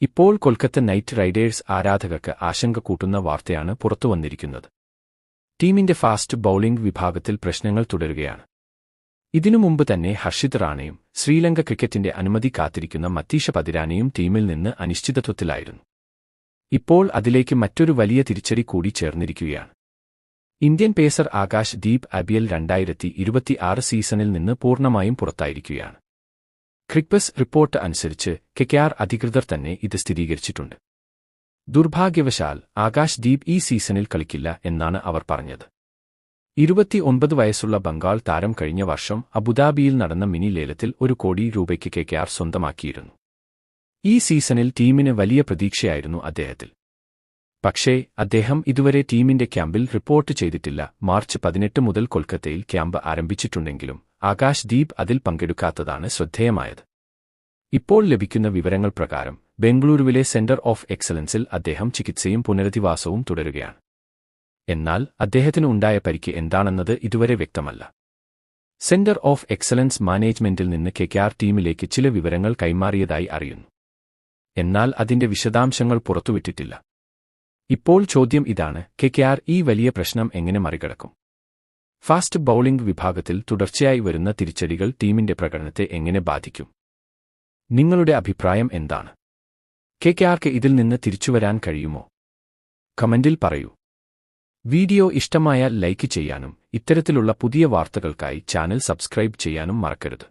ഇപ്പോൾ Kolkata night Riders ആരാധകർക്ക് ആശങ്ക കൂട്ടുന്ന വാർത്തയാണ് പുറത്തുവന്നിരിക്കുന്നത്. ടീമിന്റെ ഫാസ്റ്റ് ബൌളിംഗ് വിഭാഗത്തിൽ പ്രശ്നങ്ങൾ തുടരുകയാണ്. ഇതിനു മുമ്പ് തന്നെ ഹർഷിത് റാണയും ശ്രീലങ്ക ക്രിക്കറ്റിന്റെ അനുമതി കാത്തിരിക്കുന്ന മത്തീഷ പതിരാനയും ടീമിൽ നിന്ന് അനിശ്ചിതത്വത്തിലായിരുന്നു. ഇപ്പോൾ അതിലേക്ക് മറ്റൊരു വലിയ തിരിച്ചടി കൂടി ചേർന്നിരിക്കുകയാണ്. Indian pacer Akash Deep IPL 2026 സീസണിൽ നിന്ന് പൂർണ്ണമായും പുറത്തായിരിക്കുകയാണ്. ക്രിക്ബസ് റിപ്പോർട്ട് അനുസരിച്ച് കെകെആർ അധികൃതർ തന്നെ ഇത് സ്ഥിരീകരിച്ചിട്ടുണ്ട്. ദുർഭാഗ്യവശാൽ ആകാശ് ദീപ് ഈ സീസണിൽ കളിക്കില്ല എന്നാണ് അവർ പറഞ്ഞത്. 29 വയസ്സുള്ള ബംഗാൾ താരം കഴിഞ്ഞ വർഷം അബുദാബിയിൽ നടന്ന മിനി ലേലത്തിൽ 1 കോടി രൂപയ്ക്ക് കെകെആർ സ്വന്തമാക്കിയിരുന്നു. ഈ സീസണിൽ ടീമിന് വലിയ പ്രതീക്ഷയായിരുന്നു അദ്ദേഹത്തിൽ. പക്ഷേ അദ്ദേഹം ഇതുവരെ ടീമിന്റെ ക്യാമ്പിൽ റിപ്പോർട്ട് ചെയ്തിട്ടില്ല. മാർച്ച് 18 മുതൽ കൊൽക്കത്തയിൽ ക്യാമ്പ് ആരംഭിച്ചിട്ടുണ്ടെങ്കിലും ആകാശ് ദീപ് അതിൽ പങ്കെടുക്കാത്തതാണ് ശ്രദ്ധേയമായത്. ഇപ്പോൾ ലഭിക്കുന്ന വിവരങ്ങൾ പ്രകാരം ബംഗളൂരുവിലെ സെന്റർ ഓഫ് എക്സലൻസിൽ അദ്ദേഹം ചികിത്സയും പുനരധിവാസവും തുടരുകയാണ്. എന്നാൽ അദ്ദേഹത്തിന് ഉണ്ടായ പരിക്ക് എന്താണെന്നത് ഇതുവരെ വ്യക്തമല്ല. സെന്റർ ഓഫ് എക്സലൻസ് മാനേജ്മെന്റിൽ നിന്ന് കെകെആർ ടീമിലേക്ക് ചില വിവരങ്ങൾ കൈമാറിയതായി അറിയുന്നു. എന്നാൽ അതിന്റെ വിശദാംശങ്ങൾ പുറത്തുവിട്ടിട്ടില്ല. ഇപ്പോൾ ചോദ്യം ഇതാണ്: കെകെആർ ഈ വലിയ പ്രശ്നം എങ്ങനെ മറികടക്കും? ഫാസ്റ്റ് ബൌളിംഗ് വിഭാഗത്തിൽ തുടർച്ചയായി വരുന്ന തിരിച്ചടികൾ ടീമിന്റെ പ്രകടനത്തെ എങ്ങനെ ബാധിക്കും? നിങ്ങളുടെ അഭിപ്രായം എന്താണ്? കെകെആർക്ക് ഇതിൽ നിന്ന് തിരിച്ചുവരാൻ കഴിയുമോ? കമന്റിൽ പറയൂ. വീഡിയോ ഇഷ്ടമായാൽ ലൈക്ക് ചെയ്യാനും ഇത്തരത്തിലുള്ള പുതിയ വാർത്തകൾക്കായി ചാനൽ സബ്സ്ക്രൈബ് ചെയ്യാനും മറക്കരുത്.